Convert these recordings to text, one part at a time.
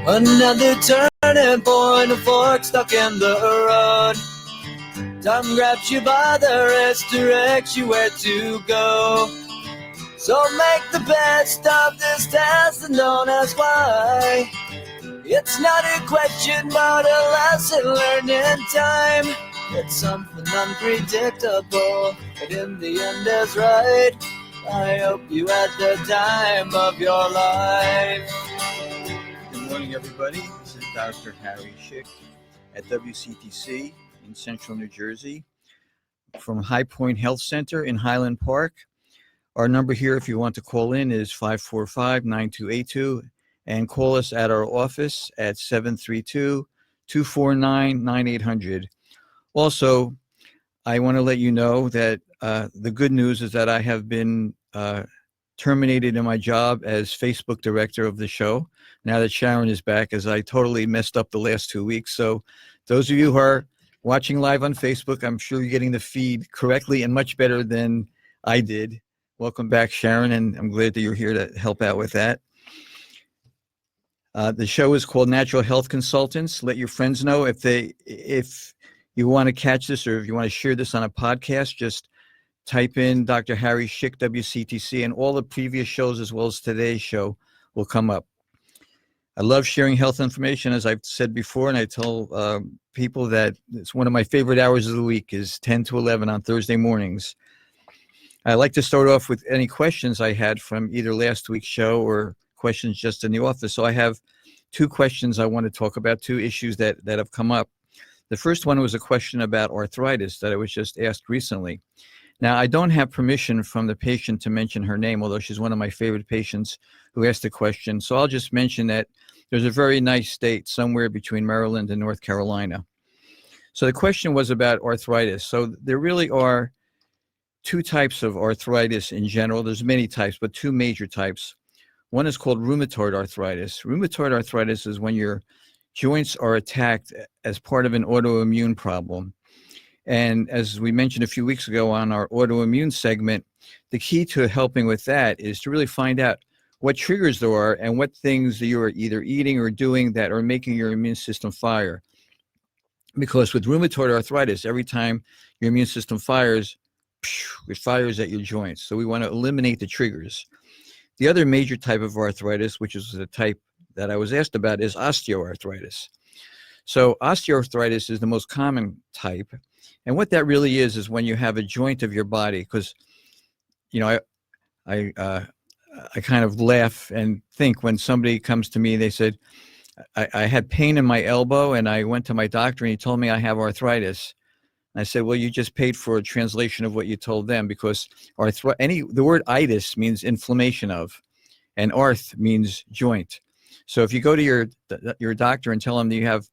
Another turning point, a fork stuck in the road. Time grabs you by the wrist, directs you where to go. So make the best of this test and don't ask why. It's not a question but a lesson learned in time. It's something unpredictable, but in the end is right. I hope you had the time of your life. Good morning, everybody. This is Dr. Harry Schick at WCTC in Central New Jersey from High Point Health Center in Highland Park. Our number here, if you want to call in, is 545-9282, and call us at our office at 732-249-9800. Also, I want to let you know that the good news is that I have been terminated in my job as Facebook director of the show, now that Sharon is back, as I totally messed up the last 2 weeks. So those of you who are watching live on Facebook, I'm sure you're getting the feed correctly and much better than I did. Welcome back, Sharon, and I'm glad that you're here to help out with that. The show is called Natural Health Consultants. Let your friends know if you want to catch this or if you want to share this on a podcast, just type in Dr. Harry Schick, WCTC, and all the previous shows as well as today's show will come up. I love sharing health information, as I've said before, and I tell people that it's one of my favorite hours of the week is 10 to 11 on Thursday mornings. I like to start off with any questions I had from either last week's show or questions just in the office. So I have two questions I want to talk about, two issues that have come up. The first one was a question about arthritis that I was just asked recently. Now, I don't have permission from the patient to mention her name, although she's one of my favorite patients who asked the question. So I'll just mention that there's a very nice state somewhere between Maryland and North Carolina. So the question was about arthritis. So there really are two types of arthritis in general. There's many types, but two major types. One is called rheumatoid arthritis. Rheumatoid arthritis is when your joints are attacked as part of an autoimmune problem. And as we mentioned a few weeks ago on our autoimmune segment, the key to helping with that is to really find out what triggers there are and what things that you're either eating or doing that are making your immune system fire. Because with rheumatoid arthritis, every time your immune system fires, it fires at your joints. So we want to eliminate the triggers. The other major type of arthritis, which is the type that I was asked about, is osteoarthritis. So osteoarthritis is the most common type. And what that really is when you have a joint of your body, because, you know, I kind of laugh and think when somebody comes to me, they said, I had pain in my elbow and I went to my doctor and he told me I have arthritis. I said, well, you just paid for a translation of what you told them, because the word itis means inflammation of, and arth means joint. So if you go to your doctor and tell him that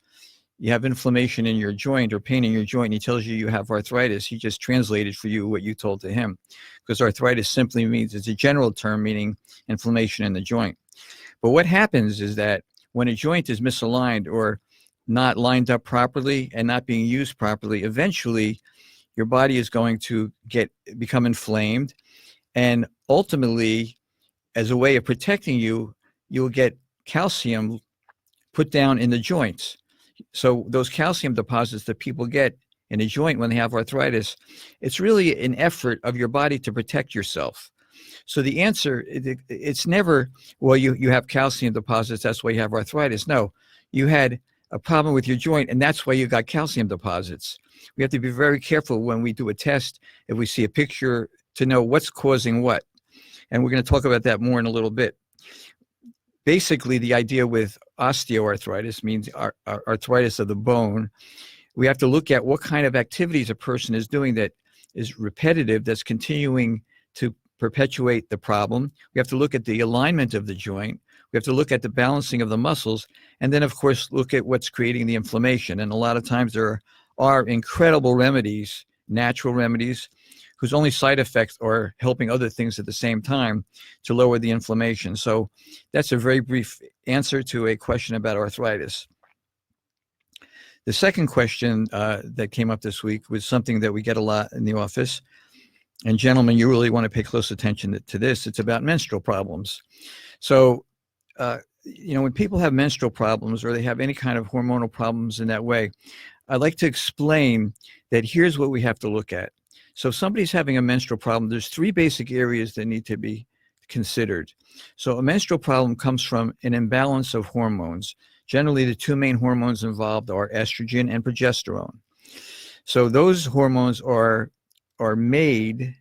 you have inflammation in your joint or pain in your joint, and he tells you you have arthritis, he just translated for you what you told to him, because arthritis simply means, it's a general term meaning inflammation in the joint. But what happens is that when a joint is misaligned or not lined up properly and not being used properly, eventually your body is going to become inflamed, and ultimately, as a way of protecting you, you'll get calcium put down in the joints. So those calcium deposits that people get in a joint when they have arthritis, it's really an effort of your body to protect yourself. So the answer, it's never, well, you have calcium deposits, that's why you have arthritis. No, you had a problem with your joint, and that's why you got calcium deposits. We have to be very careful when we do a test, if we see a picture, to know what's causing what. And we're going to talk about that more in a little bit. Basically, the idea with osteoarthritis means arthritis of the bone. We have to look at what kind of activities a person is doing that is repetitive, that's continuing to perpetuate the problem. We have to look at the alignment of the joint. We have to look at the balancing of the muscles, and then, of course, look at what's creating the inflammation. And a lot of times there are incredible remedies, natural remedies, whose only side effects are helping other things at the same time to lower the inflammation. So that's a very brief answer to a question about arthritis. The second question that came up this week was something that we get a lot in the office. And gentlemen, you really want to pay close attention to this. It's about menstrual problems. So when people have menstrual problems or they have any kind of hormonal problems in that way, I like to explain that here's what we have to look at. So if somebody's having a menstrual problem, there's three basic areas that need to be considered. So a menstrual problem comes from an imbalance of hormones. Generally, the two main hormones involved are estrogen and progesterone. So those hormones are made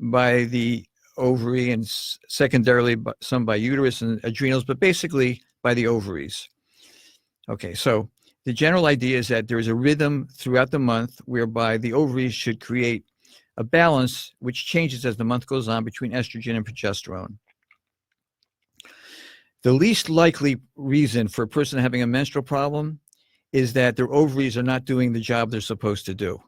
by the ovary and secondarily some by uterus and adrenals, but basically by the ovaries. Okay, so the general idea is that there is a rhythm throughout the month whereby the ovaries should create a balance which changes as the month goes on between estrogen and progesterone. The least likely reason for a person having a menstrual problem is that their ovaries are not doing the job they're supposed to do.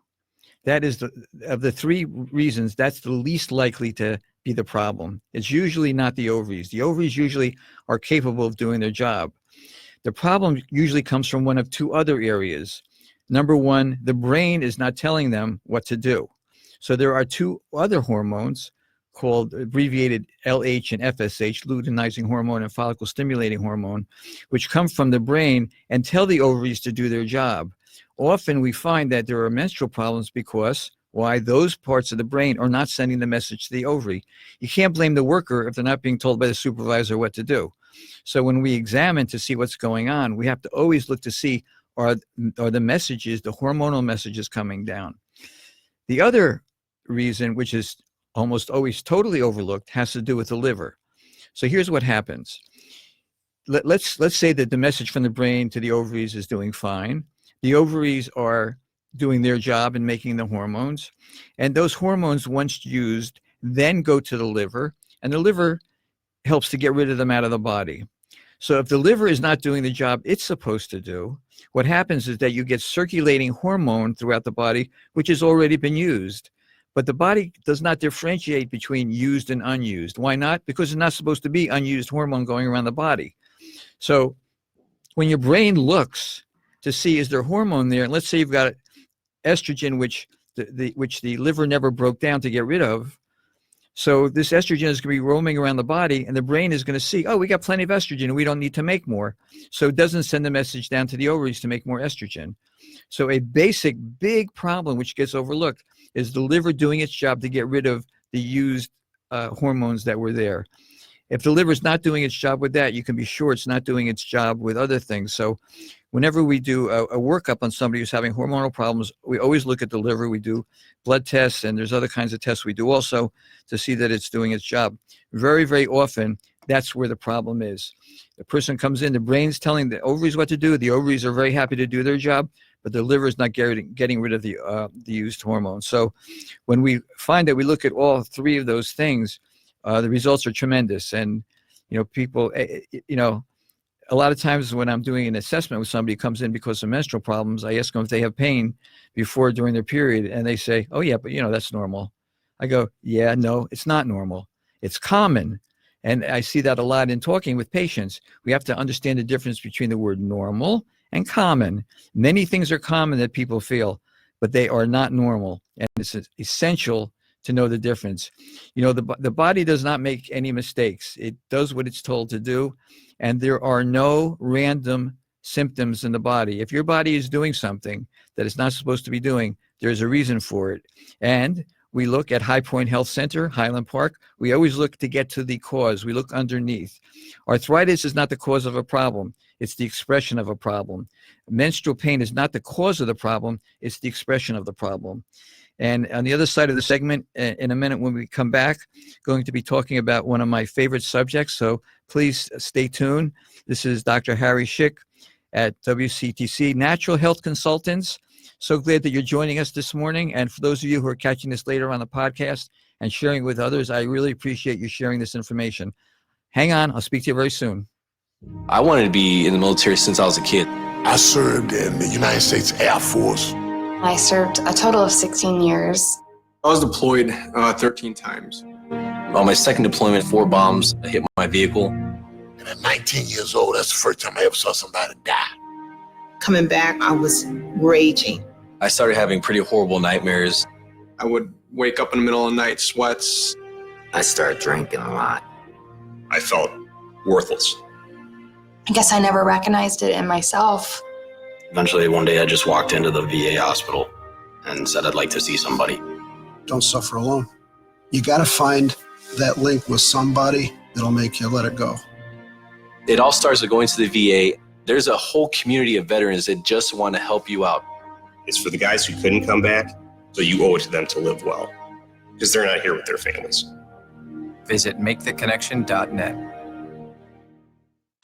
That is, of the three reasons, that's the least likely to be the problem. It's usually not the ovaries. The ovaries usually are capable of doing their job. The problem usually comes from one of two other areas. Number one, the brain is not telling them what to do. So there are two other hormones called abbreviated LH and FSH, luteinizing hormone and follicle stimulating hormone, which come from the brain and tell the ovaries to do their job. Often we find that there are menstrual problems because why those parts of the brain are not sending the message to the ovary. You can't blame the worker if they're not being told by the supervisor what to do. So when we examine to see what's going on, we have to always look to see are the messages, the hormonal messages coming down. The other reason, which is almost always totally overlooked, has to do with the liver. So here's what happens. Let's say that the message from the brain to the ovaries is doing fine. The ovaries are doing their job in making the hormones. And those hormones, once used, then go to the liver. And the liver helps to get rid of them out of the body. So if the liver is not doing the job it's supposed to do, what happens is that you get circulating hormone throughout the body, which has already been used. But the body does not differentiate between used and unused. Why not? Because it's not supposed to be unused hormone going around the body. So when your brain looks to see is there hormone there, and let's say you've got estrogen, which the liver never broke down to get rid of. So this estrogen is going to be roaming around the body, and the brain is going to see, oh, we got plenty of estrogen, and we don't need to make more. So it doesn't send the message down to the ovaries to make more estrogen. So a basic, big problem which gets overlooked is the liver doing its job to get rid of the used hormones that were there. If the liver is not doing its job with that, you can be sure it's not doing its job with other things. So whenever we do a workup on somebody who's having hormonal problems, we always look at the liver. We do blood tests, and there's other kinds of tests we do also to see that it's doing its job. Very, very often, that's where the problem is. The person comes in, the brain's telling the ovaries what to do. The ovaries are very happy to do their job, but the liver is not getting rid of the used hormones. So when we find that we look at all three of those things, the results are tremendous. And, people, a lot of times when I'm doing an assessment with somebody who comes in because of menstrual problems, I ask them if they have pain before or during their period, and they say, oh yeah, but that's normal. I go, yeah, no, it's not normal. It's common. And I see that a lot in talking with patients. We have to understand the difference between the word normal and common. Many things are common that people feel, but they are not normal. And it's essential to know the difference. The body does not make any mistakes. It does what it's told to do. And there are no random symptoms in the body. If your body is doing something that it's not supposed to be doing, there's a reason for it. And we look at High Point Health Center, Highland Park. We always look to get to the cause. We look underneath. Arthritis is not the cause of a problem. It's the expression of a problem. Menstrual pain is not the cause of the problem. It's the expression of the problem. And on the other side of the segment, in a minute when we come back, going to be talking about one of my favorite subjects. So please stay tuned. This is Dr. Harry Schick at WCTC Natural Health Consultants. So glad that you're joining us this morning. And for those of you who are catching this later on the podcast and sharing with others, I really appreciate you sharing this information. Hang on. I'll speak to you very soon. I wanted to be in the military since I was a kid. I served in the United States Air Force. I served a total of 16 years. I was deployed 13 times. On my second deployment, 4 bombs hit my vehicle. And at 19 years old, that's the first time I ever saw somebody die. Coming back, I was raging. I started having pretty horrible nightmares. I would wake up in the middle of the night, sweats. I started drinking a lot. I felt worthless. I guess I never recognized it in myself. Eventually, one day I just walked into the VA hospital and said I'd like to see somebody. Don't suffer alone. You got to find that link with somebody that'll make you let it go. It all starts with going to the VA. There's a whole community of veterans that just want to help you out. It's for the guys who couldn't come back, so you owe it to them to live well, because they're not here with their families. Visit maketheconnection.net.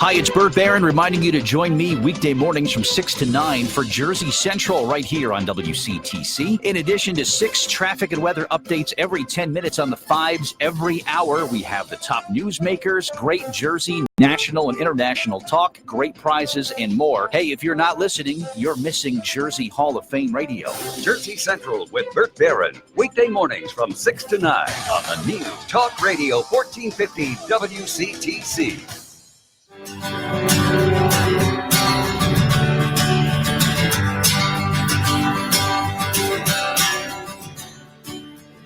Hi, it's Bert Barron reminding you to join me weekday mornings from 6 to 9 for Jersey Central right here on WCTC. In addition to 6 traffic and weather updates every 10 minutes on the 5s every hour, we have the top newsmakers, great Jersey, national and international talk, great prizes, and more. Hey, if you're not listening, you're missing Jersey Hall of Fame radio. Jersey Central with Bert Barron, weekday mornings from 6 to 9 on the new Talk Radio 1450 WCTC.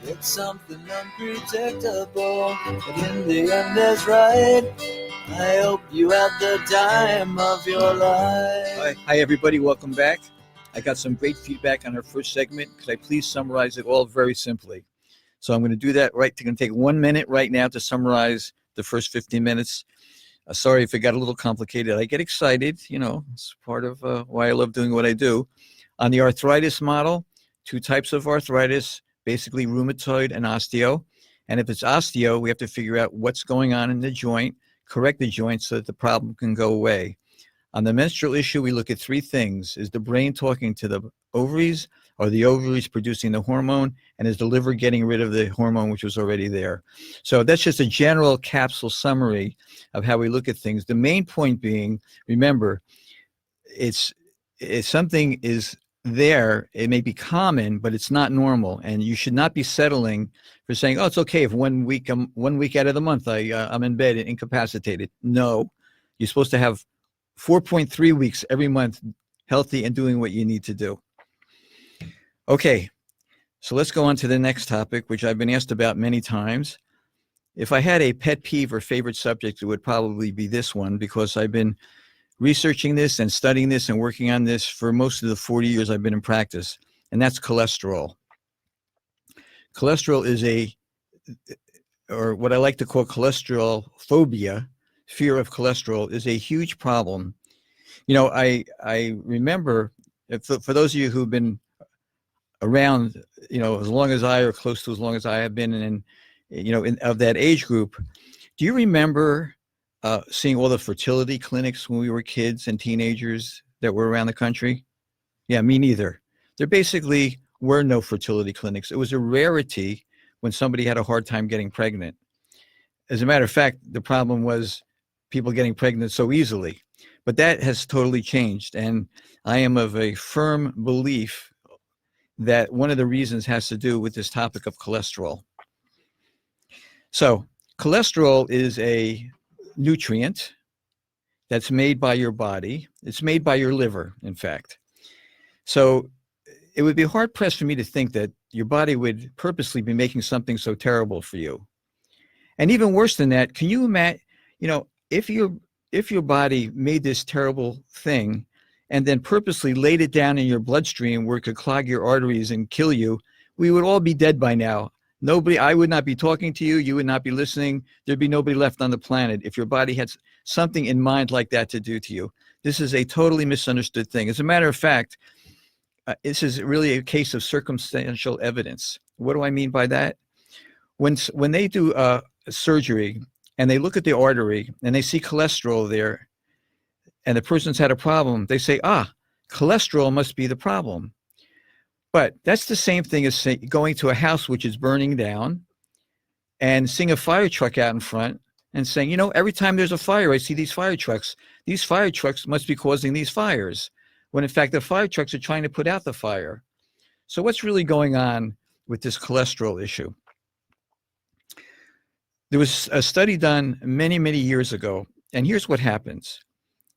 It's something unpredictable, but in the end is right. I hope you had the time of your life. Hi, everybody. Welcome back. I got some great feedback on our first segment. Could I please summarize it all very simply? So I'm going to do that right. It's going to take 1 minute right now to summarize the first 15 minutes. Sorry if it got a little complicated. I get excited. You know, it's part of why I love doing what I do. On the arthritis model, 2 types of arthritis, basically rheumatoid and osteo. And if it's osteo, we have to figure out what's going on in the joint, correct the joint so that the problem can go away. On the menstrual issue, we look at 3 things. Is the brain talking to the ovaries? Are the ovaries producing the hormone? And is the liver getting rid of the hormone which was already there? So that's just a general capsule summary of how we look at things. The main point being, remember, it's something is there, it may be common, but it's not normal. And you should not be settling for saying, oh, it's okay if 1 week out of the month I'm in bed and incapacitated. No, you're supposed to have 4.3 weeks every month healthy and doing what you need to do. Okay, so let's go on to the next topic, which I've been asked about many times. If I had a pet peeve or favorite subject, it would probably be this one, because I've been researching this and studying this and working on this for most of the 40 years I've been in practice, and that's cholesterol. Cholesterol is or what I like to call cholesterol phobia, fear of cholesterol, is a huge problem. You know, I remember, for those of you who've been around, you know, as long as I, or close to as long as I have been of that age group, do you remember seeing all the fertility clinics when we were kids and teenagers that were around the country? Yeah, me neither. There basically were no fertility clinics. It was a rarity when somebody had a hard time getting pregnant. As a matter of fact, the problem was people getting pregnant so easily. But that has totally changed. And I am of a firm belief that one of the reasons has to do with this topic of cholesterol. So cholesterol is a nutrient that's made by your body. It's made by your liver, in fact. So it would be hard pressed for me to think that your body would purposely be making something so terrible for you. And even worse than that, can you imagine, you know, if your body made this terrible thing and then purposely laid it down in your bloodstream where it could clog your arteries and kill you, we would all be dead by now. I would not be talking to you. You would not be listening. There'd be nobody left on the planet if your body had something in mind like that to do to you. This is a totally misunderstood thing. As a matter of fact, this is really a case of circumstantial evidence. What do I mean by that? When they do surgery and they look at the artery and they see cholesterol there and the person's had a problem, they say, cholesterol must be the problem. But that's the same thing as going to a house which is burning down and seeing a fire truck out in front and saying, you know, every time there's a fire, I see these fire trucks. These fire trucks must be causing these fires, when in fact the fire trucks are trying to put out the fire. So what's really going on with this cholesterol issue? There was a study done many, many years ago, and here's what happens.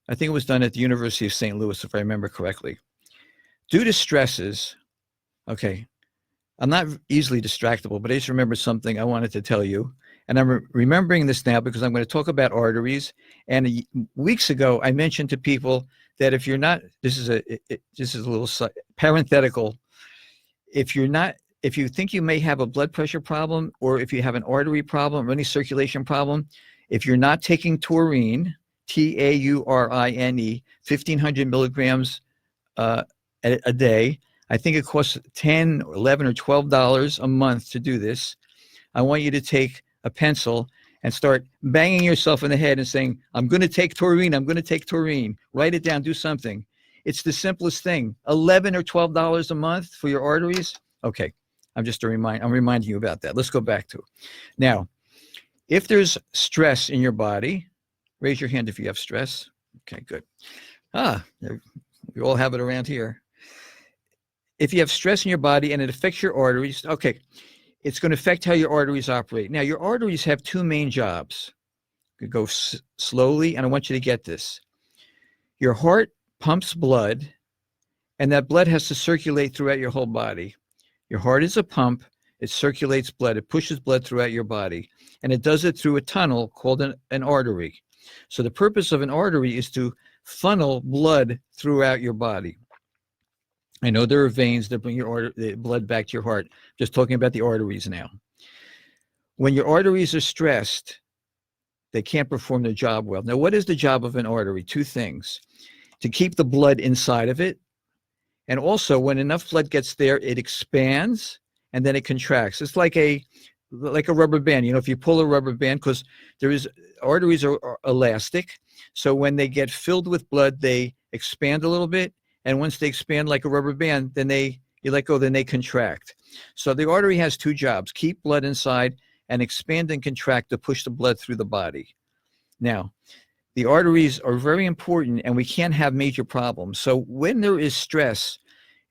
I think it was done at the University of St. Louis, if I remember correctly. Due to stresses, okay, I'm not easily distractible, but I just remember something I wanted to tell you, And I'm remembering this now because I'm going to talk about arteries. And weeks ago, I mentioned to people that if you're not, this is a little parenthetical. If you think you may have a blood pressure problem, or if you have an artery problem or any circulation problem, if you're not taking taurine, Taurine, 1,500 milligrams a day, I think it costs $10, $11, or $12 a month to do this. I want you to take a pencil and start banging yourself in the head and saying, I'm going to take taurine, I'm going to take taurine. Write it down, do something. It's the simplest thing. $11 or $12 a month for your arteries. Okay, I'm reminding you about that. Let's go back to it. Now, if there's stress in your body, raise your hand if you have stress. Okay, good. We all have it around here. If you have stress in your body and it affects your arteries, okay, it's going to affect how your arteries operate. Now, your arteries have two main jobs. You go slowly, and I want you to get this. Your heart pumps blood, and that blood has to circulate throughout your whole body. Your heart is a pump. It circulates blood. It pushes blood throughout your body, and it does it through a tunnel called an artery. So the purpose of an artery is to funnel blood throughout your body. I know there are veins that bring the blood back to your heart. Just talking about the arteries now. When your arteries are stressed, they can't perform their job well. Now, what is the job of an artery? Two things. To keep the blood inside of it, and also when enough blood gets there, it expands and then it contracts. It's like a rubber band. You know, if you pull a rubber band, because arteries are elastic, so when they get filled with blood, they expand a little bit. And once they expand like a rubber band, then you let go, then they contract. So the artery has two jobs: keep blood inside and expand and contract to push the blood through the body. Now, the arteries are very important, and we can't have major problems. So when there is stress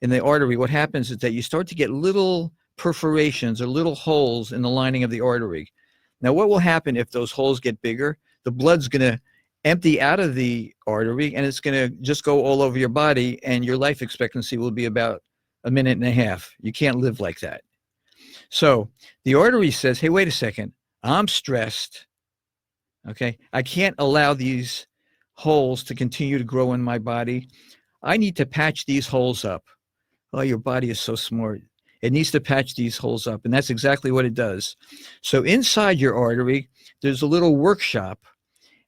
in the artery, what happens is that you start to get little perforations or little holes in the lining of the artery. Now, what will happen if those holes get bigger? The blood's going to empty out of the artery, and it's going to just go all over your body, and your life expectancy will be about a minute and a half. You can't live like that. So the artery says, hey, wait a second, I'm stressed. Okay, I can't allow these holes to continue to grow in my body. I need to patch these holes up. Oh, your body is so smart. It needs to patch these holes up, and that's exactly what it does. So inside your artery, there's a little workshop.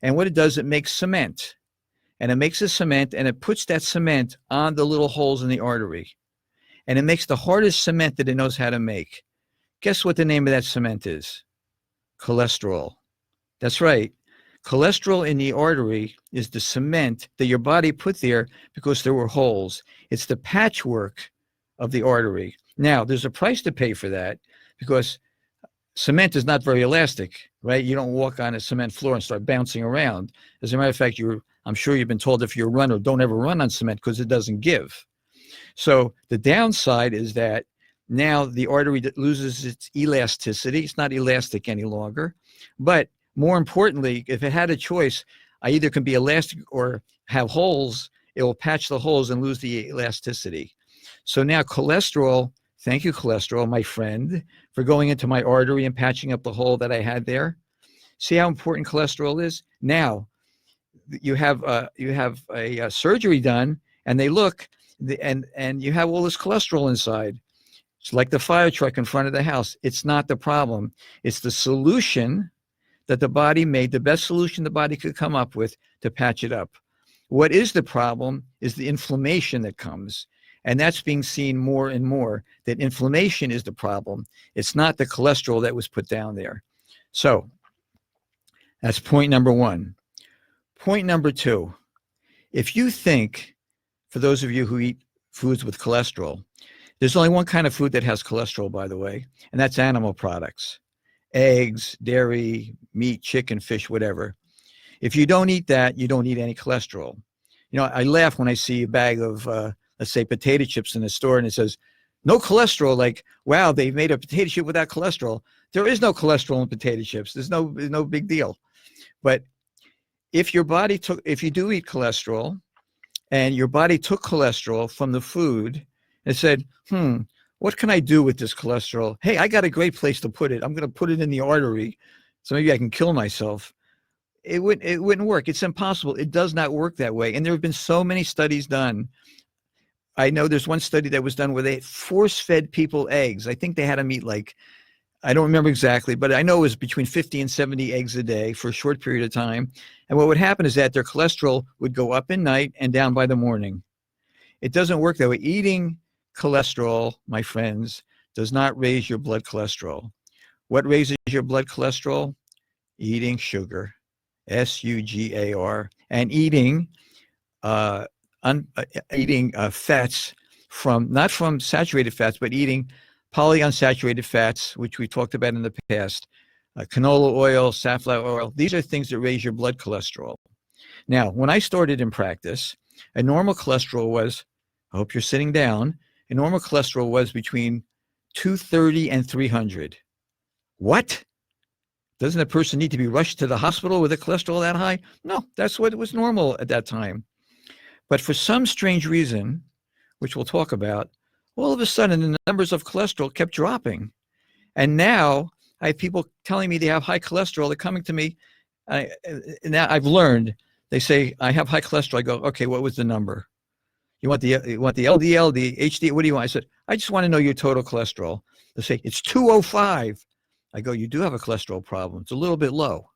And what it does, it makes cement. And it makes a cement, and it puts that cement on the little holes in the artery. And it makes the hardest cement that it knows how to make. Guess what the name of that cement is? Cholesterol. That's right. Cholesterol in the artery is the cement that your body put there because there were holes. It's the patchwork of the artery. Now, there's a price to pay for that because cement is not very elastic, right? You don't walk on a cement floor and start bouncing around. As a matter of fact, I'm sure you've been told if you're a runner, don't ever run on cement because it doesn't give. So the downside is that now the artery loses its elasticity. It's not elastic any longer. But more importantly, if it had a choice, I either can be elastic or have holes. It will patch the holes and lose the elasticity. So now cholesterol, thank you, cholesterol, my friend, for going into my artery and patching up the hole that I had there. See how important cholesterol is? Now, you have a surgery done, and they look, and you have all this cholesterol inside. It's like the fire truck in front of the house. It's not the problem. It's the solution that the body made, the best solution the body could come up with to patch it up. What is the problem is the inflammation that comes. And that's being seen more and more, that inflammation is the problem. It's not the cholesterol that was put down there. So that's point number one. Point number two, if you think, for those of you who eat foods with cholesterol, there's only one kind of food that has cholesterol, by the way, and that's animal products. Eggs, dairy, meat, chicken, fish, whatever. If you don't eat that, you don't eat any cholesterol. You know, I laugh when I see a bag of, let's say, potato chips in the store and it says, no cholesterol, like, wow, they made a potato chip without cholesterol. There is no cholesterol in potato chips. There's no big deal. But if you do eat cholesterol and your body took cholesterol from the food and said, what can I do with this cholesterol? Hey, I got a great place to put it. I'm going to put it in the artery so maybe I can kill myself. It wouldn't work. It's impossible. It does not work that way. And there have been so many studies done. I know there's one study that was done where they force-fed people eggs. I think they had them eat like, I don't remember exactly, but I know it was between 50 and 70 eggs a day for a short period of time. And what would happen is that their cholesterol would go up at night and down by the morning. It doesn't work that way. Eating cholesterol, my friends, does not raise your blood cholesterol. What raises your blood cholesterol? Eating sugar, S-U-G-A-R, and eating fats not from saturated fats, but eating polyunsaturated fats, which we talked about in the past, canola oil, safflower oil. These are things that raise your blood cholesterol. Now, when I started in practice, a normal cholesterol was, I hope you're sitting down, a normal cholesterol was between 230 and 300. What? Doesn't a person need to be rushed to the hospital with a cholesterol that high? No, that's what was normal at that time. But for some strange reason, which we'll talk about, all of a sudden the numbers of cholesterol kept dropping. And now I have people telling me they have high cholesterol. They're coming to me. Now I've learned, they say, I have high cholesterol. I go, okay, what was the number? You want the LDL, the HDL? What do you want? I said, I just want to know your total cholesterol. They say, it's 205. I go, you do have a cholesterol problem. It's a little bit low.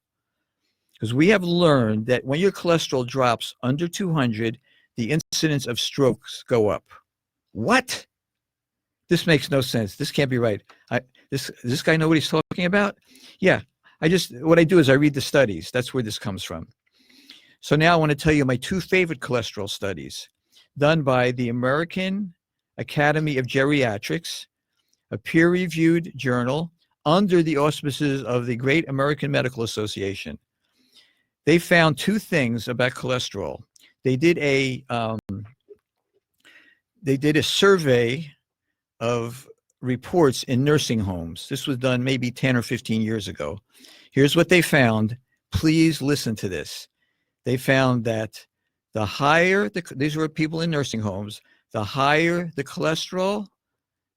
Because we have learned that when your cholesterol drops under 200, the incidence of strokes go up. What? This makes no sense. This can't be right. Does this guy know what he's talking about? Yeah. What I do is I read the studies. That's where this comes from. So now I want to tell you my two favorite cholesterol studies done by the American Academy of Geriatrics, a peer-reviewed journal under the auspices of the great American Medical Association. They found two things about cholesterol. They did a survey of reports in nursing homes. This was done maybe 10 or 15 years ago. Here's what they found. Please listen to this. They found that the higher, these were people in nursing homes, the higher the cholesterol,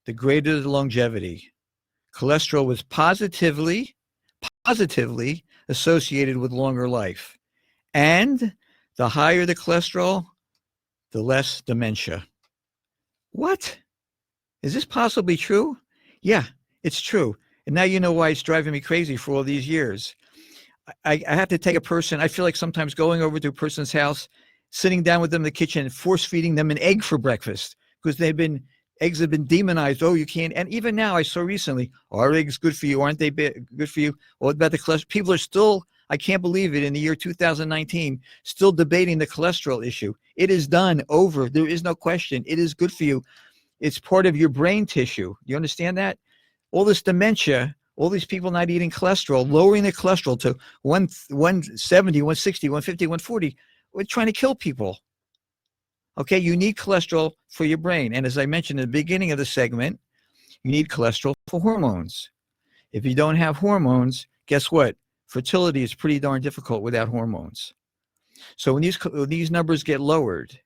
the greater the longevity. Cholesterol was positively associated with longer life. And the higher the cholesterol, the less dementia. What? Is this possibly true? Yeah, it's true. And now you know why it's driving me crazy for all these years. I have to take a person, I feel like sometimes going over to a person's house, sitting down with them in the kitchen, force feeding them an egg for breakfast because eggs have been demonized. Oh, you can't. And even now I saw recently, are eggs good for you? Aren't they good for you? What about the cholesterol? People are still, I can't believe it, in the year 2019, still debating the cholesterol issue. It is done, over. There is no question. It is good for you. It's part of your brain tissue. You understand that? All this dementia, all these people not eating cholesterol, lowering their cholesterol to 170, 160, 150, 140. We're trying to kill people. Okay, you need cholesterol for your brain. And as I mentioned in the beginning of the segment, you need cholesterol for hormones. If you don't have hormones, guess what? Fertility is pretty darn difficult without hormones. So when these numbers get lowered,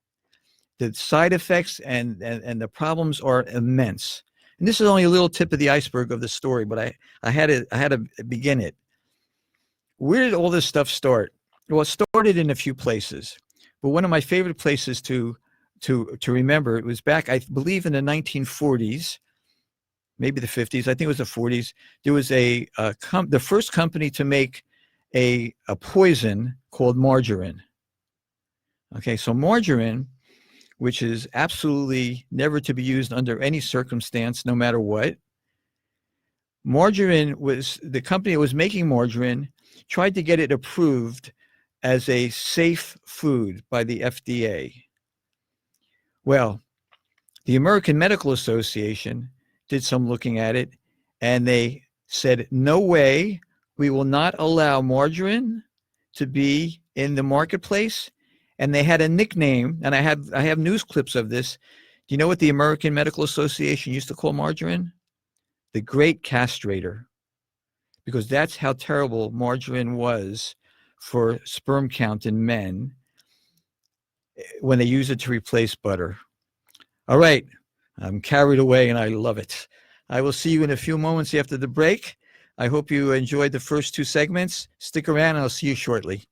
the side effects and the problems are immense. And this is only a little tip of the iceberg of the story, but I had to begin it. Where did all this stuff start? Well, it started in a few places, but one of my favorite places to remember, it was back, I believe, in the 1940s, maybe the 50s. I think it was the 40s. There was the first company to make a poison called margarine. Okay, so margarine, which is absolutely never to be used under any circumstance, no matter what. Margarine was, the company that was making margarine tried to get it approved as a safe food by the FDA. Well, the American Medical Association did some looking at it, and they said, no way, we will not allow margarine to be in the marketplace. And they had a nickname, and I have news clips of this. Do you know what the American Medical Association used to call margarine? The Great Castrator, because that's how terrible margarine was for sperm count in men when they use it to replace butter. All right, I'm carried away and I love it. I will see you in a few moments after the break. I hope you enjoyed the first two segments. Stick around and I'll see you shortly.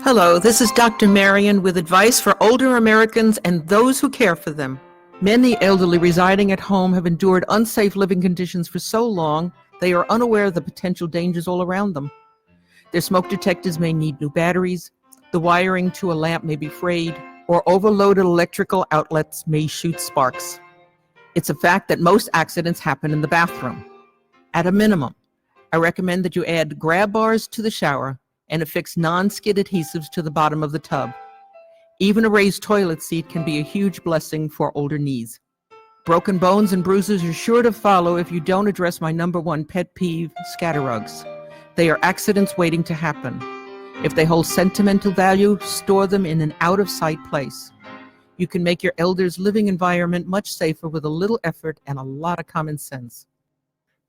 Hello, this is Dr. Marion with advice for older Americans and those who care for them. Many elderly residing at home have endured unsafe living conditions for so long, they are unaware of the potential dangers all around them. Their smoke detectors may need new batteries, the wiring to a lamp may be frayed, or overloaded electrical outlets may shoot sparks. It's a fact that most accidents happen in the bathroom. At a minimum, I recommend that you add grab bars to the shower and affix non-skid adhesives to the bottom of the tub. Even a raised toilet seat can be a huge blessing for older knees. Broken bones and bruises are sure to follow if you don't address my number one pet peeve, scatterrugs. They are accidents waiting to happen. If they hold sentimental value, store them in an out-of-sight place. You can make your elders' living environment much safer with a little effort and a lot of common sense.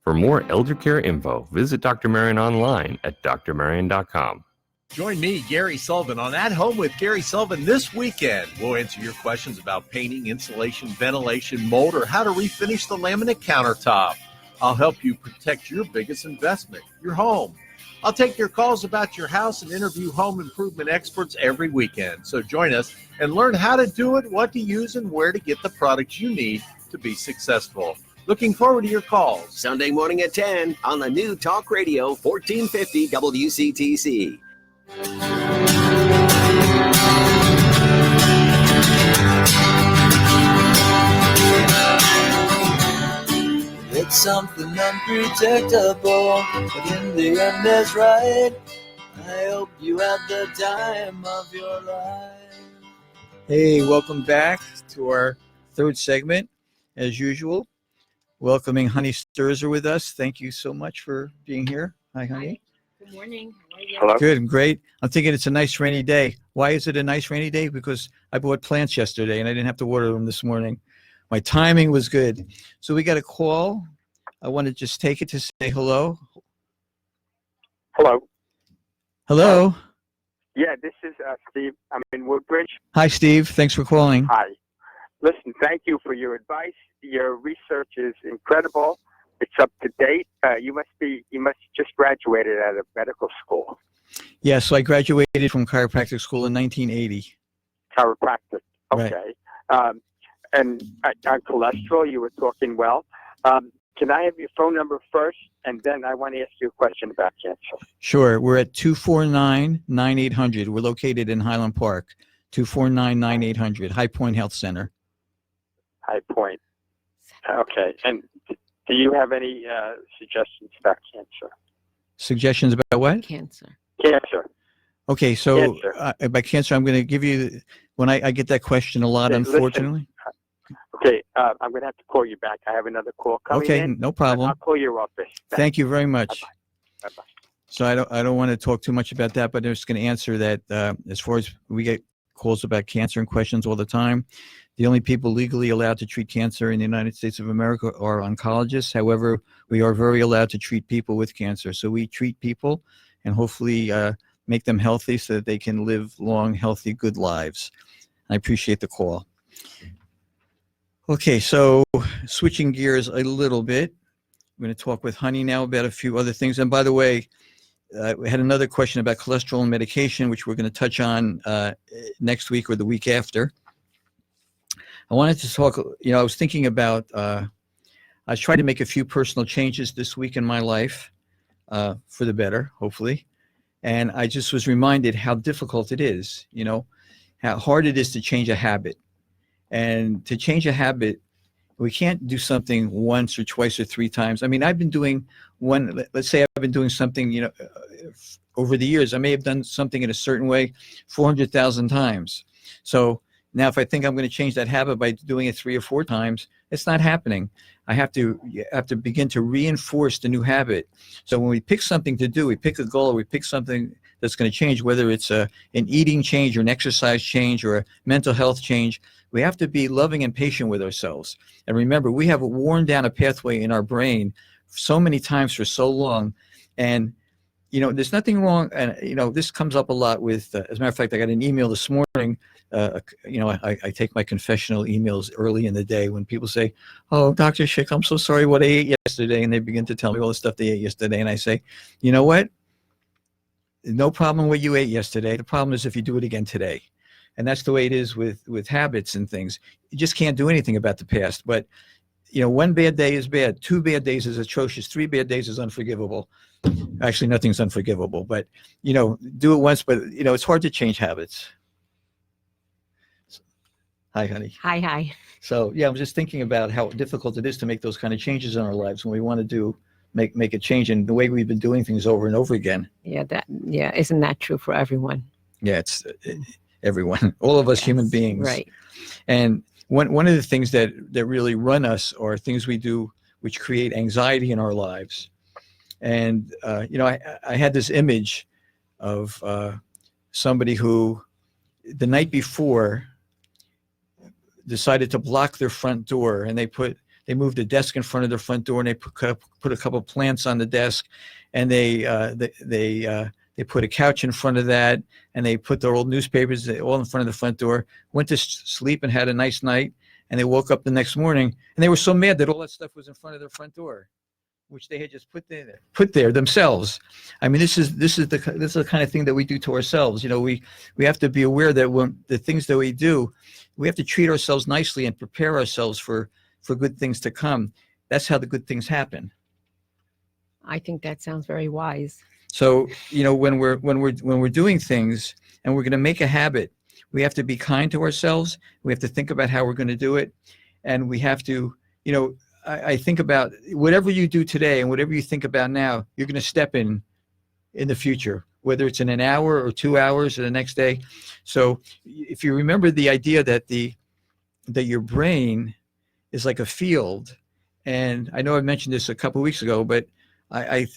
For more elder care info, visit Dr. Marion online at drmarion.com. Join me, Gary Sullivan, on At Home with Gary Sullivan this weekend. We'll answer your questions about painting, insulation, ventilation, mold, or how to refinish the laminate countertop. I'll help you protect your biggest investment, your home. I'll take your calls about your house and interview home improvement experts every weekend. So join us and learn how to do it, what to use, and where to get the products you need to be successful. Looking forward to your calls. Sunday morning at 10 on the new Talk Radio 1450 WCTC. It's something unpredictable, but in the end that's right. I hope you had the time of your life. Hey, welcome back to our third segment, as usual. Welcoming Honey Sturzer with us. Thank you so much for being here. Hi, Honey. Good morning. How are you? Hello. Good, great. I'm thinking it's a nice rainy day. Why is it a nice rainy day? Because I bought plants yesterday and I didn't have to water them this morning. My timing was good. So we got a call. I want to just take it to say hello. Hello. Hello. Yeah, this is Steve. I'm in Woodbridge. Hi, Steve. Thanks for calling. Hi. Listen, thank you for your advice. Your research is incredible. It's up to date. You must just graduated out of medical school. Yeah, so I graduated from chiropractic school in 1980. Chiropractic. Okay. Right. And on cholesterol, you were talking well. Can I have your phone number first, and then I want to ask you a question about cancer. Sure. We're at 249-9800. We're located in Highland Park. 249-9800, High Point Health Center. High Point. Okay. And do you have any suggestions about cancer? Suggestions about what? Cancer. Cancer. Okay, so by cancer, I'm going to give you, when I get that question a lot, Hey, unfortunately. Okay, I'm going to have to call you back. I have another call coming Okay, in. no problem. I'll call your office. Thank you very much. Bye-bye. Bye-bye. So I don't want to talk too much about that, but I'm just going to answer that. As far as we get calls about cancer and questions all the time, the only people legally allowed to treat cancer in the United States of America are oncologists. However, we are very allowed to treat people with cancer. So we treat people and hopefully make them healthy so that they can live long, healthy, good lives. I appreciate the call. Okay, so switching gears a little bit, I'm going to talk with Honey now about a few other things. And by the way, we had another question about cholesterol and medication, which we're going to touch on next week or the week after. I wanted to talk, I was thinking about, I was trying to make a few personal changes this week in my life for the better, hopefully. And I just was reminded how difficult it is, how hard it is to change a habit. And to change a habit, we can't do something once or twice or three times. I mean, I've been doing let's say I've been doing something, over the years. I may have done something in a certain way 400,000 times. So now if I think I'm going to change that habit by doing it 3 or 4 times, it's not happening. I have to begin to reinforce the new habit. So when we pick something to do, we pick a goal, or we pick something that's going to change, whether it's an eating change or an exercise change or a mental health change, we have to be loving and patient with ourselves. And remember, we have worn down a pathway in our brain so many times for so long. And, there's nothing wrong. And, this comes up a lot with, as a matter of fact, I got an email this morning. I take my confessional emails early in the day when people say, "Oh, Dr. Schick, I'm so sorry what I ate yesterday." And they begin to tell me all the stuff they ate yesterday. And I say, you know what? No problem what you ate yesterday. The problem is if you do it again today. And that's the way it is with habits and things. You just can't do anything about the past. But, one bad day is bad. 2 bad days is atrocious. 3 bad days is unforgivable. Actually, nothing's unforgivable. But, do it once. But, it's hard to change habits. Hi, honey. Hi. So, yeah, I'm just thinking about how difficult it is to make those kind of changes in our lives when we want to make a change in the way we've been doing things over and over again. Yeah, isn't that true for everyone? Yeah, it's everyone, all of us human beings. Right. And one of the things that really run us are things we do which create anxiety in our lives. And, I had this image of somebody who the night before decided to block their front door, and they moved a desk in front of their front door, and they put a couple of plants on the desk, and they put a couch in front of that, and they put their old newspapers all in front of the front door, went to sleep and had a nice night, and they woke up the next morning, and they were so mad that all that stuff was in front of their front door, which they had just put there themselves. I mean, this is the kind of thing that we do to ourselves. We have to be aware that when the things that we do, we have to treat ourselves nicely and prepare ourselves for good things to come. That's how the good things happen. I think that sounds very wise. So, when we're doing things and we're going to make a habit, we have to be kind to ourselves. We have to think about how we're going to do it. And we have to, I think about whatever you do today and whatever you think about now, you're going to step in the future, whether it's in an hour or 2 hours or the next day. So if you remember the idea that your brain is like a field, and I know I mentioned this a couple of weeks ago, but I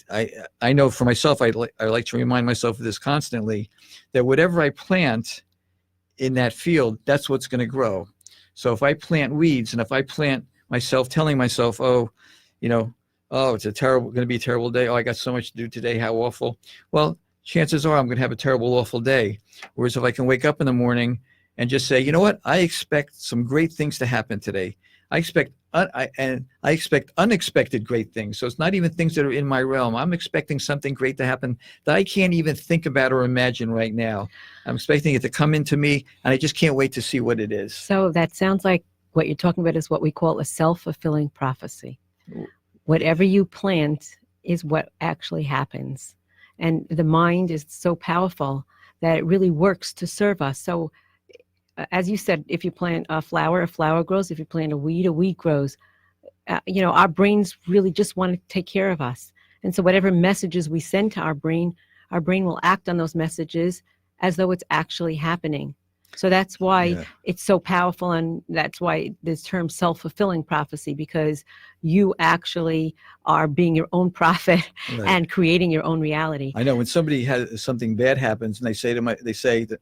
know for myself, I like to remind myself of this constantly, that whatever I plant in that field, that's what's going to grow. So if I plant weeds, and if I plant myself telling myself, oh, it's going to be a terrible day. Oh, I got so much to do today. How awful. Well, chances are I'm going to have a terrible, awful day. Whereas if I can wake up in the morning and just say, you know what, I expect some great things to happen today. I expect unexpected great things. So it's not even things that are in my realm. I'm expecting something great to happen that I can't even think about or imagine right now. I'm expecting it to come into me, and I just can't wait to see what it is. So that sounds like what you're talking about is what we call a self-fulfilling prophecy. Whatever you plant is what actually happens. And the mind is so powerful that it really works to serve us. So as you said, if you plant a flower grows. If you plant a weed grows. Our brains really just want to take care of us. And so whatever messages we send to our brain will act on those messages as though it's actually happening. So that's why it's so powerful, and that's why this term self-fulfilling prophecy, because you actually are being your own prophet and creating your own reality. I know when somebody has something bad happens, and they say that,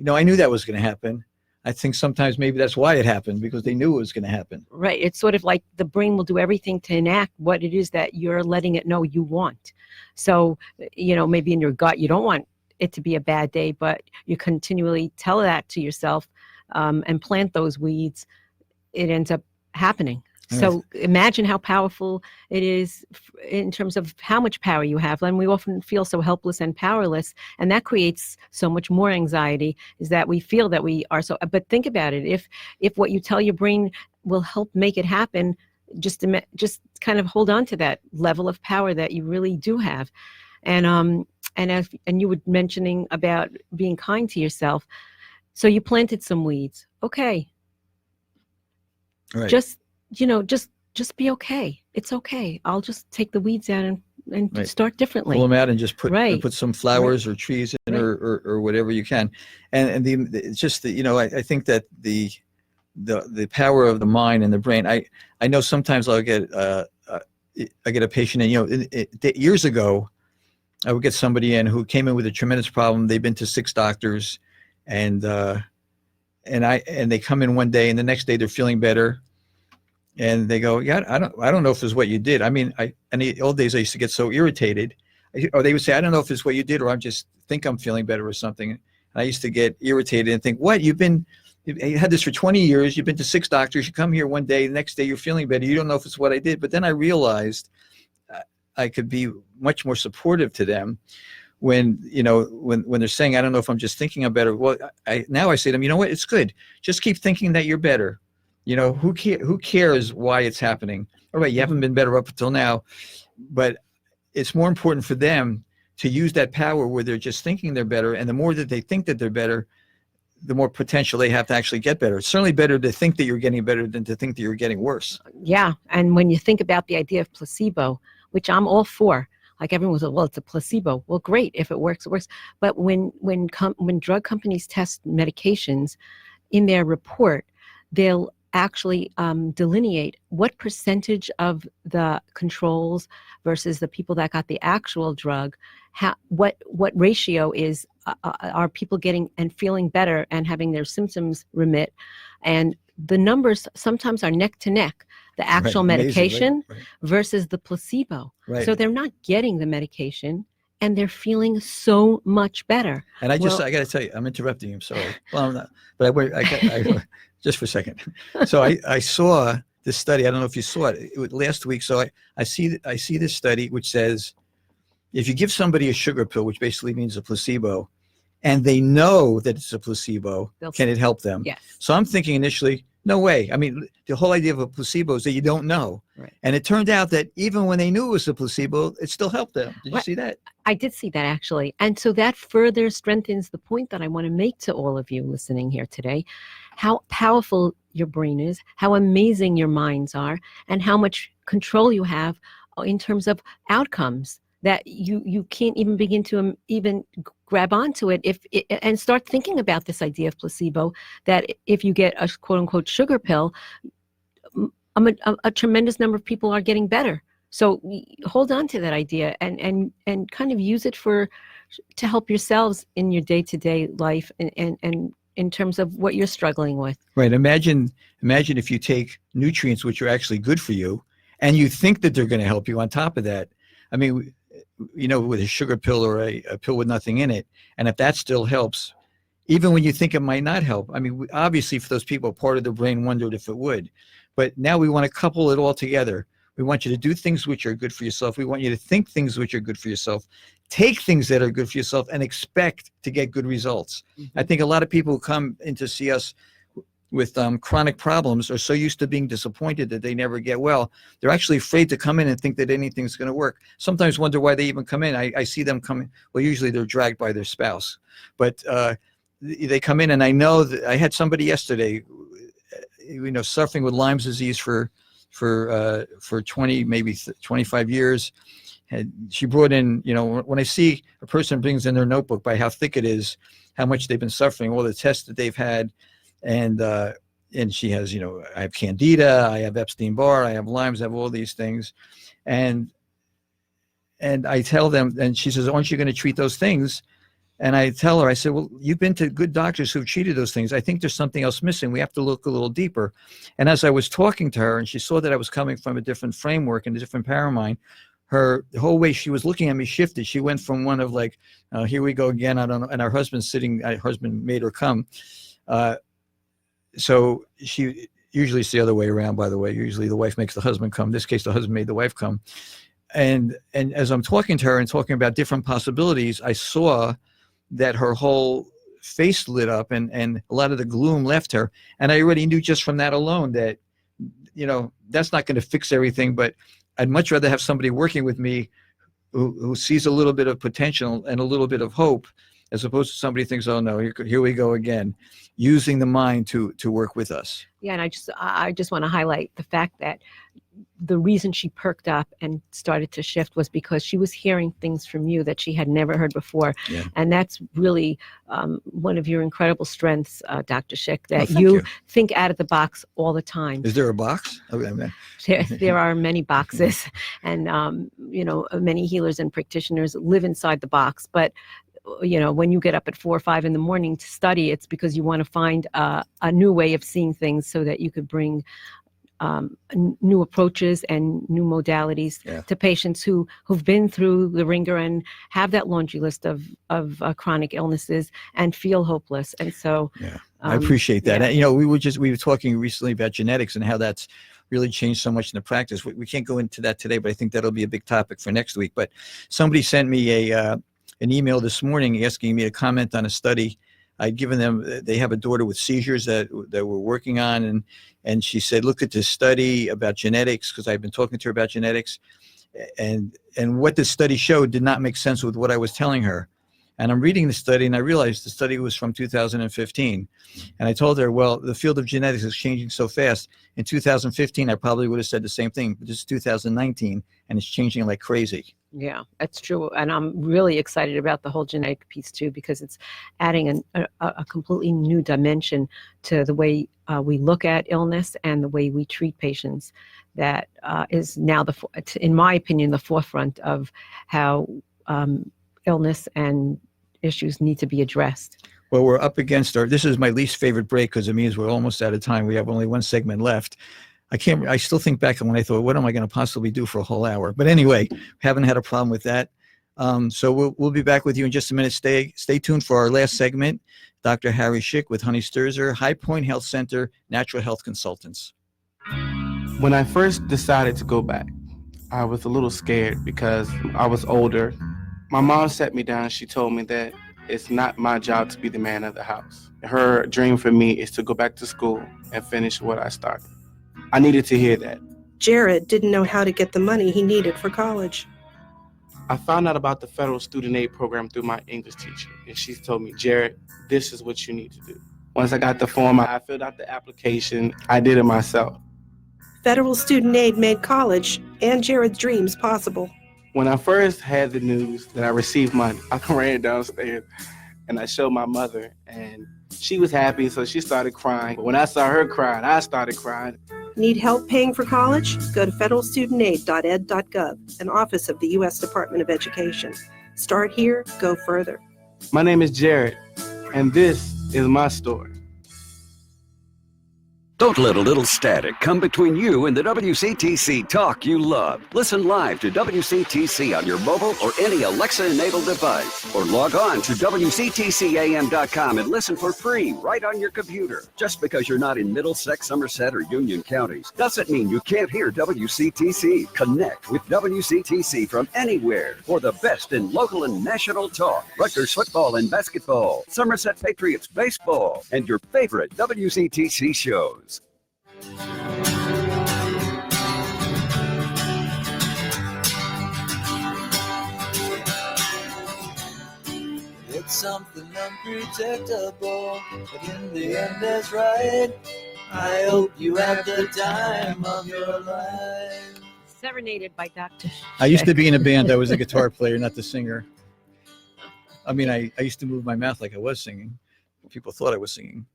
I knew that was going to happen. I think sometimes maybe that's why it happened, because they knew it was going to happen. Right. It's sort of like the brain will do everything to enact what it is that you're letting it know you want. So, maybe in your gut, you don't want it to be a bad day, but you continually tell that to yourself and plant those weeds, it ends up happening. So imagine how powerful it is in terms of how much power you have. And we often feel so helpless and powerless, and that creates so much more anxiety, is that we feel that we are so, but think about it. If what you tell your brain will help make it happen, just kind of hold on to that level of power that you really do have. And you were mentioning about being kind to yourself. So you planted some weeds. Okay. Right. Just be okay. It's okay. I'll just take the weeds out and start differently. Pull them out and just put some flowers or trees in or whatever you can. And it's just that, I think that the power of the mind and the brain, I know sometimes I'll get a patient, and years ago, I would get somebody in who came in with a tremendous problem. They've been to 6 doctors, and they come in one day, and the next day they're feeling better, and they go, "Yeah, I don't know if it's what you did." I mean, in the old days I used to get so irritated. or they would say, I don't know if it's what you did, or I just think I'm feeling better or something. And I used to get irritated and think, what, you had this for 20 years, you've been to 6 doctors, you come here one day, the next day you're feeling better, you don't know if it's what I did. But then I realized I could be much more supportive to them when they're saying, I don't know if I'm just thinking I'm better. Well, now I say to them, you know what, it's good. Just keep thinking that you're better. Who cares why it's happening? All right, you haven't been better up until now, but it's more important for them to use that power where they're just thinking they're better. And the more that they think that they're better, the more potential they have to actually get better. It's certainly better to think that you're getting better than to think that you're getting worse. Yeah. And when you think about the idea of placebo, which I'm all for, like everyone says, well, it's a placebo. Well, great. If it works, it works. But when drug companies test medications, in their report, they'll actually delineate what percentage of the controls versus the people that got the actual drug, what ratio is are people getting and feeling better and having their symptoms remit. And the numbers sometimes are neck to neck, the actual medication versus the placebo. Right. So they're not getting the medication and they're feeling so much better. And I got to tell you, I'm interrupting you. I'm sorry. Well, I'm not, but I just for a second. So I saw this study. I don't know if you saw it. It was last week. So I see this study which says if you give somebody a sugar pill, which basically means a placebo, and they know that it's a placebo, can it help them? Yes. So I'm thinking initially, no way. I mean, the whole idea of a placebo is that you don't know. Right. And it turned out that even when they knew it was a placebo, it still helped them. Did you see that? I did see that, actually. And so that further strengthens the point that I want to make to all of you listening here today, how powerful your brain is, how amazing your minds are, and how much control you have in terms of outcomes that you can't even begin to even grab onto it and start thinking about this idea of placebo, that if you get a quote unquote sugar pill, a tremendous number of people are getting better. So hold on to that idea and kind of use it to help yourselves in your day-to-day life and in terms of what you're struggling with. Right. Imagine if you take nutrients which are actually good for you and you think that they're going to help you on top of that. I mean, with a sugar pill or a pill with nothing in it, and if that still helps, even when you think it might not help. I mean, obviously for those people, part of the brain wondered if it would. But now we want to couple it all together. We want you to do things which are good for yourself. We want you to think things which are good for yourself. Take things that are good for yourself and expect to get good results. Mm-hmm. I think a lot of people who come in to see us with chronic problems are so used to being disappointed that they never get well. They're actually afraid to come in and think that anything's going to work. Sometimes wonder why they even come in. I see them coming. Well, usually they're dragged by their spouse. But they come in, and I know that I had somebody yesterday, suffering with Lyme's disease for 20, maybe 25 years. And she brought in, when I see a person brings in their notebook by how thick it is, how much they've been suffering, all the tests that they've had, and she has, I have Candida, I have Epstein-Barr, I have Lyme's, I have all these things, and I tell them, and she says, aren't you going to treat those things? And I tell her, I said, well, you've been to good doctors who've treated those things. I think there's something else missing. We have to look a little deeper. And as I was talking to her, and she saw that I was coming from a different framework and a different paramind, the whole way she was looking at me shifted. She went from one of like, here we go again, I don't know. And her husband made her come. So she usually it's the other way around, by the way. Usually the wife makes the husband come. In this case, the husband made the wife come. And as I'm talking to her and talking about different possibilities, I saw that her whole face lit up and a lot of the gloom left her. And I already knew just from that alone that, that's not going to fix everything, but I'd much rather have somebody working with me who sees a little bit of potential and a little bit of hope, as opposed to somebody who thinks, oh no, here we go again, using the mind to work with us. Yeah, and I just want to highlight the fact that the reason she perked up and started to shift was because she was hearing things from you that she had never heard before. Yeah. And that's really one of your incredible strengths, Dr. Schick, that you think out of the box all the time. Is there a box? There are many boxes, and many healers and practitioners live inside the box. But when you get up at 4 or 5 in the morning to study, it's because you want to find a new way of seeing things so that you could bring new approaches and new modalities to patients who've been through the ringer and have that laundry list of chronic illnesses and feel hopeless. And so, I appreciate that. And, we were talking recently about genetics and how that's really changed so much in the practice. We can't go into that today, but I think that'll be a big topic for next week. But somebody sent me an email this morning asking me to comment on a study. I'd given them, they have a daughter with seizures that we're working on. And she said, look at this study about genetics, because I've been talking to her about genetics. And what this study showed did not make sense with what I was telling her. And I'm reading the study, and I realized the study was from 2015. And I told her, well, the field of genetics is changing so fast. In 2015, I probably would have said the same thing, but this is 2019, and it's changing like crazy. Yeah, that's true. And I'm really excited about the whole genetic piece too, because it's adding a completely new dimension to the way we look at illness and the way we treat patients. That is now, in my opinion, the forefront of how illness and issues need to be addressed. Well, we're up against this is my least favorite break, because it means we're almost out of time. We have only one segment left. I still think back on when I thought, what am I going to possibly do for a whole hour? But anyway, haven't had a problem with that. So we'll be back with you in just a minute. Stay tuned for our last segment. Dr. Harry Schick with Honey Sturzer, High Point Health Center, Natural Health Consultants. When I first decided to go back, I was a little scared because I was older. My mom sat me down. She told me that it's not my job to be the man of the house. Her dream for me is to go back to school and finish what I started. I needed to hear that. Jared didn't know how to get the money he needed for college. I found out about the federal student aid program through my English teacher, and she told me, Jared, this is what you need to do. Once I got the form, I filled out the application. I did it myself. Federal student aid made college and Jared's dreams possible. When I first had the news that I received money, I ran downstairs and I showed my mother, and she was happy, so she started crying. But when I saw her crying, I started crying. Need help paying for college? Go to federalstudentaid.ed.gov, an office of the U.S. Department of Education. Start here, go further. My name is Jared, and this is my story. Don't let a little static come between you and the WCTC talk you love. Listen live to WCTC on your mobile or any Alexa-enabled device. Or log on to WCTCAM.com and listen for free right on your computer. Just because you're not in Middlesex, Somerset, or Union counties doesn't mean you can't hear WCTC. Connect with WCTC from anywhere for the best in local and national talk. Rutgers football and basketball, Somerset Patriots baseball, and your favorite WCTC shows. It's something unpredictable, but in the end that's right. I hope you have the time of your life. Serenaded by Dr. I used to be in a band. I was a guitar player, not the singer. I mean, I used to move my mouth like I was singing. People thought I was singing.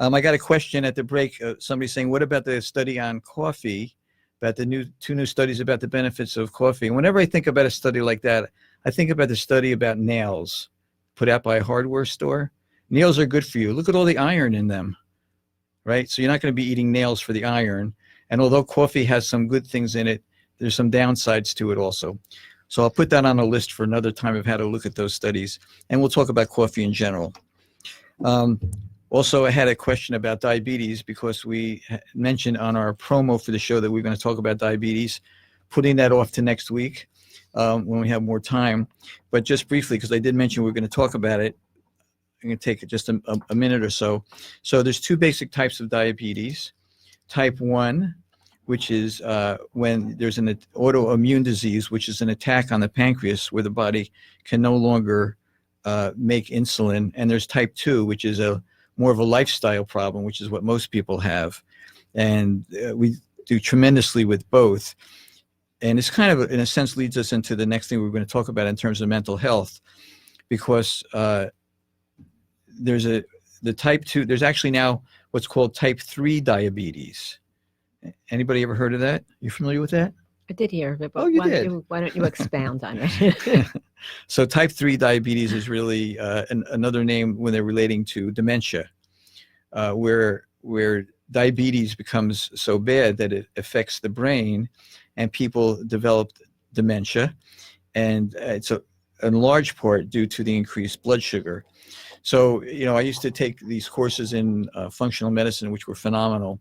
I got a question at the break. Somebody saying, what about the study on coffee, about the two new studies about the benefits of coffee? And whenever I think about a study like that, I think about the study about nails put out by a hardware store. Nails are good for you. Look at all the iron in them, right? So you're not going to be eating nails for the iron. And although coffee has some good things in it, there's some downsides to it also. So I'll put that on a list for another time of how to look at those studies. And we'll talk about coffee in general. Also, I had a question about diabetes because we mentioned on our promo for the show that we're going to talk about diabetes, putting that off to next week when we have more time. But just briefly, because I did mention we're going to talk about it, I'm going to take just a minute or so. So there's two basic types of diabetes. Type 1, which is when there's an autoimmune disease, which is an attack on the pancreas where the body can no longer make insulin. And there's type 2, which is more of a lifestyle problem, which is what most people have. And we do tremendously with both. And it's kind of, in a sense, leads us into the next thing we're going to talk about in terms of mental health, because there's the type 2, there's actually now what's called type 3 diabetes. Anybody ever heard of that? You familiar with that? I did hear of it, but why don't you expound on it? So type 3 diabetes is really another name when they're relating to dementia, where diabetes becomes so bad that it affects the brain, and people develop dementia, and it's in large part due to the increased blood sugar. So, I used to take these courses in functional medicine, which were phenomenal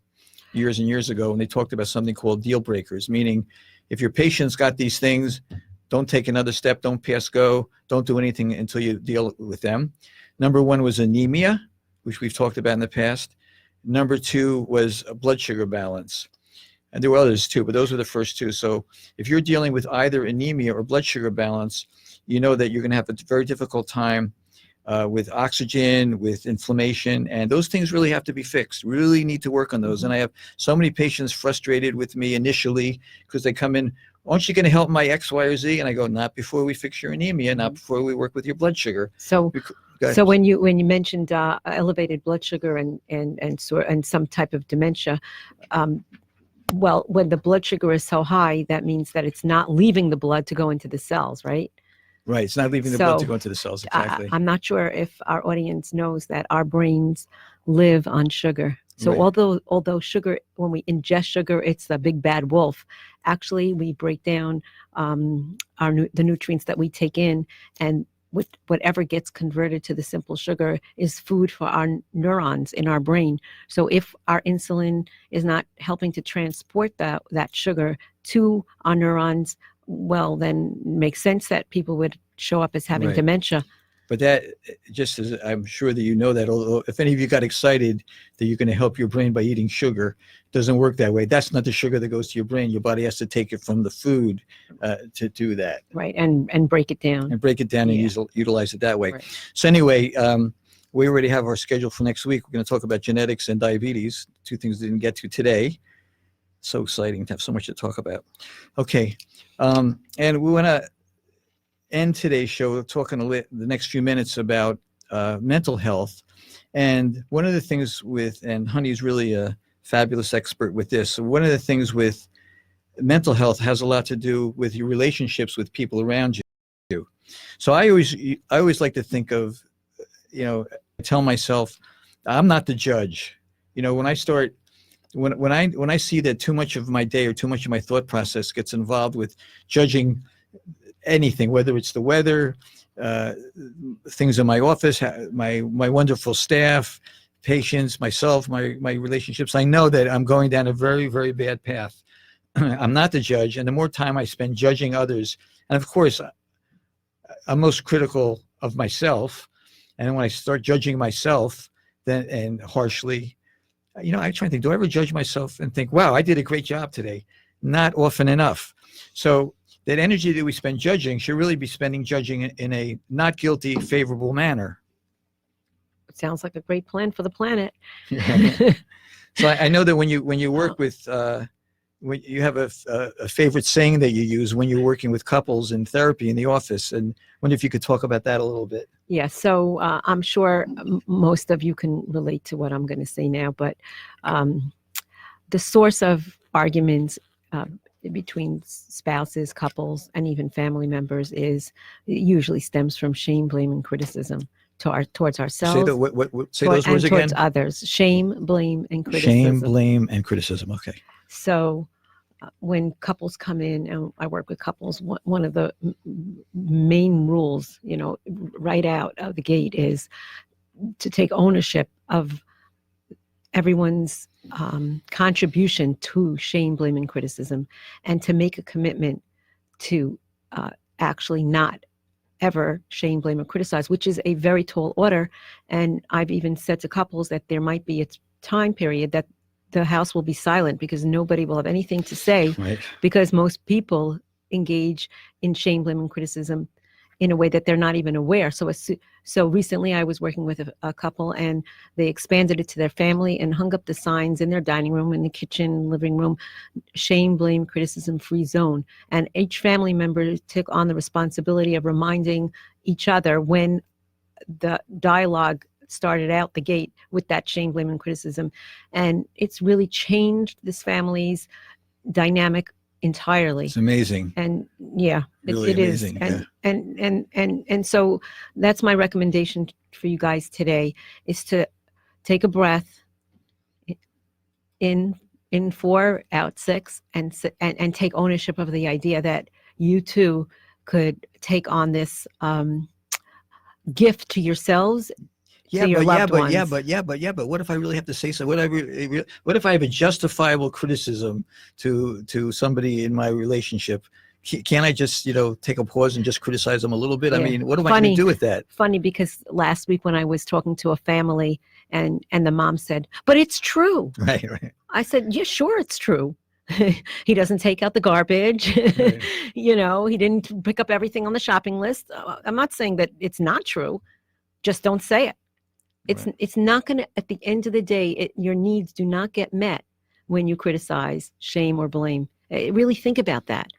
years and years ago, and they talked about something called deal breakers, meaning if your patient's got these things, don't take another step, don't pass go, don't do anything until you deal with them. Number one was anemia, which we've talked about in the past. Number two was a blood sugar balance. And there were others too, but those were the first two. So if you're dealing with either anemia or blood sugar balance, you know that you're going to have a very difficult time with oxygen, with inflammation, and those things really have to be fixed. Really need to work on those. And I have so many patients frustrated with me initially because they come in, aren't you going to help my X, Y, or Z? And I go, not before we fix your anemia, not before we work with your blood sugar. So when you mentioned elevated blood sugar and some type of dementia, well, when the blood sugar is so high, that means that it's not leaving the blood to go into the cells, right? Right, it's not leaving the blood to go into the cells, exactly. I'm not sure if our audience knows that our brains live on sugar. So Right. although sugar, when we ingest sugar, it's the big bad wolf. Actually, we break down the nutrients that we take in, and with whatever gets converted to the simple sugar is food for our neurons in our brain. So if our insulin is not helping to transport that sugar to our neurons, well, then it makes sense that people would show up as having Right. dementia. But that, just as I'm sure that you know that, although if any of you got excited that you're going to help your brain by eating sugar, it doesn't work that way. That's not the sugar that goes to your brain. Your body has to take it from the food to do that. Right, and break it down. And break it down and utilize it that way. So anyway, we already have our schedule for next week. We're going to talk about genetics and diabetes, two things we didn't get to today. So exciting to have so much to talk about. Okay, and we want to end today's show talking the next few minutes about mental health. And one of the things and Honey's really a fabulous expert with this. So one of the things with mental health has a lot to do with your relationships with people around you. So I always like to think of, I tell myself, I'm not the judge. When I start, when I see that too much of my day or too much of my thought process gets involved with judging anything, whether it's the weather, things in my office, my wonderful staff, patients, myself, my relationships, I know that I'm going down a very, very bad path. I'm not the judge, and the more time I spend judging others, and of course, I'm most critical of myself, and when I start judging myself, then and harshly, I try and think, do I ever judge myself and think, wow, I did a great job today? Not often enough. So that energy that we spend judging should really be spending judging in a not guilty, favorable manner. It sounds like a great plan for the planet. So I know that when you work with, when you have a favorite saying that you use when you're working with couples in therapy in the office, and I wonder if you could talk about that a little bit. Yeah, so I'm sure most of you can relate to what I'm going to say now, but the source of arguments between spouses, couples, and even family members usually stems from shame, blame, and criticism towards ourselves. Say those words again. Towards others. Shame, blame, and criticism. Shame, blame, and criticism. Okay. So when couples come in, and I work with couples, one of the main rules, right out of the gate is to take ownership of everyone's contribution to shame, blame, and criticism, and to make a commitment to actually not ever shame, blame, or criticize, which is a very tall order. And I've even said to couples that there might be a time period that the house will be silent because nobody will have anything to say, right, because most people engage in shame, blame, and criticism in a way that they're not even aware. So recently I was working with a couple, and they expanded it to their family and hung up the signs in their dining room, in the kitchen, living room, shame, blame, criticism free zone. And each family member took on the responsibility of reminding each other when the dialogue started out the gate with that shame, blame, and criticism. And it's really changed this family's dynamic entirely. It's amazing. And yeah, Really it is. amazing, And so that's my recommendation for you guys today, is to take a breath, in 4, out 6, and take ownership of the idea that you too could take on this gift to yourselves. To your loved ones. But what if I really have to say so? What if I have a justifiable criticism to somebody in my relationship? Can't I just, take a pause and just criticize them a little bit? Yeah. I mean, what am I going to do with that? Funny, because last week when I was talking to a family and the mom said, but it's true. Right. I said, yeah, sure, it's true. He doesn't take out the garbage. Right. He didn't pick up everything on the shopping list. I'm not saying that it's not true. Just don't say it. It's not going to, at the end of the day, your needs do not get met when you criticize, shame, or blame. Really think about that.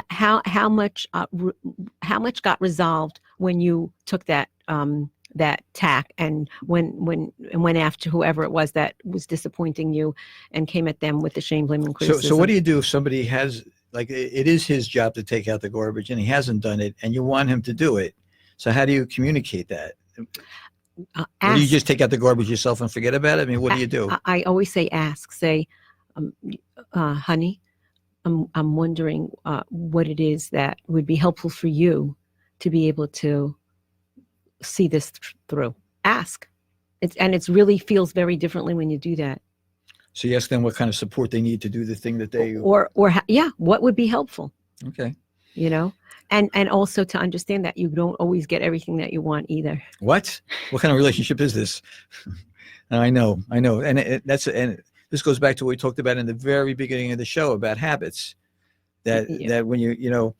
How much got resolved when you took that tack and went after whoever it was that was disappointing you and came at them with the shame, blame, and criticism. So what do you do if somebody has, it is his job to take out the garbage and he hasn't done it and you want him to do it? So how do you communicate that? Or do you just take out the garbage yourself and forget about it? I mean, what do you do? I always say ask. Say, honey, I'm wondering what it is that would be helpful for you to be able to see this through. Ask. It's really feels very differently when you do that. So you ask them what kind of support they need to do the thing that they... Or what would be helpful? Okay. And also to understand that you don't always get everything that you want either. What kind of relationship is this? I know. And and this goes back to what we talked about in the very beginning of the show about habits. That when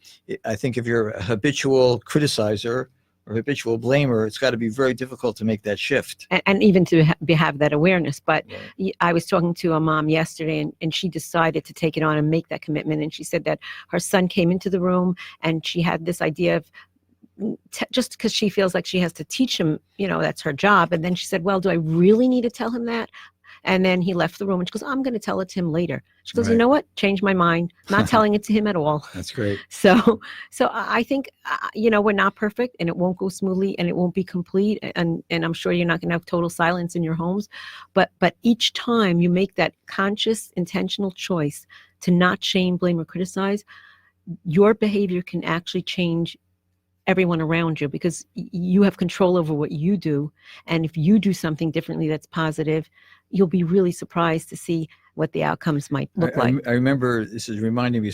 I think if you're a habitual criticizer or habitual blamer, it's got to be very difficult to make that shift. And even to have that awareness. But I was talking to a mom yesterday and she decided to take it on and make that commitment. And she said that her son came into the room and she had this idea of just because she feels like she has to teach him, that's her job. And then she said, well, do I really need to tell him that? And then he left the room and she goes, I'm going to tell it to him later. She goes, You know what? Change my mind. Not telling it to him at all. That's great. So I think, we're not perfect and it won't go smoothly and it won't be complete. And I'm sure you're not going to have total silence in your homes. But each time you make that conscious, intentional choice to not shame, blame, or criticize, your behavior can actually change everyone around you because you have control over what you do. And if you do something differently that's positive, you'll be really surprised to see what the outcomes might look like. I remember, this is reminding me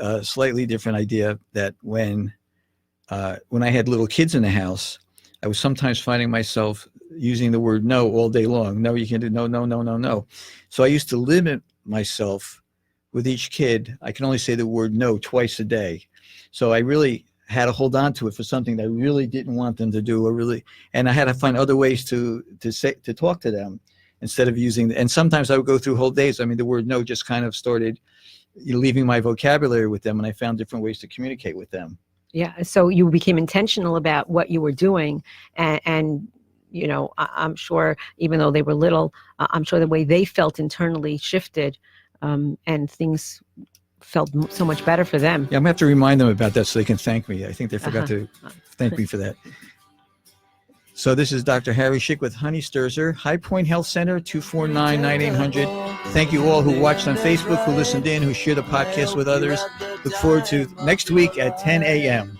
a slightly different idea, that when I had little kids in the house, I was sometimes finding myself using the word no all day long. No, you can't do no. So I used to limit myself with each kid. I can only say the word no twice a day. So I really had to hold on to it for something that I really didn't want them to do, and I had to find other ways to talk to them instead of using. And sometimes I would go through whole days. I mean, the word no just kind of started leaving my vocabulary with them, and I found different ways to communicate with them. Yeah. So you became intentional about what you were doing, and I'm sure even though they were little, I'm sure the way they felt internally shifted, and things felt so much better for them. Yeah, I'm gonna have to remind them about that so they can thank me. I think they forgot to thank me for that. So this is Dr. Harry Schick with Honey Sturzer, High Point Health Center, 249-9800. Thank you all who watched on Facebook, who listened in, who shared the podcast with others. Look forward to next week at 10 a.m.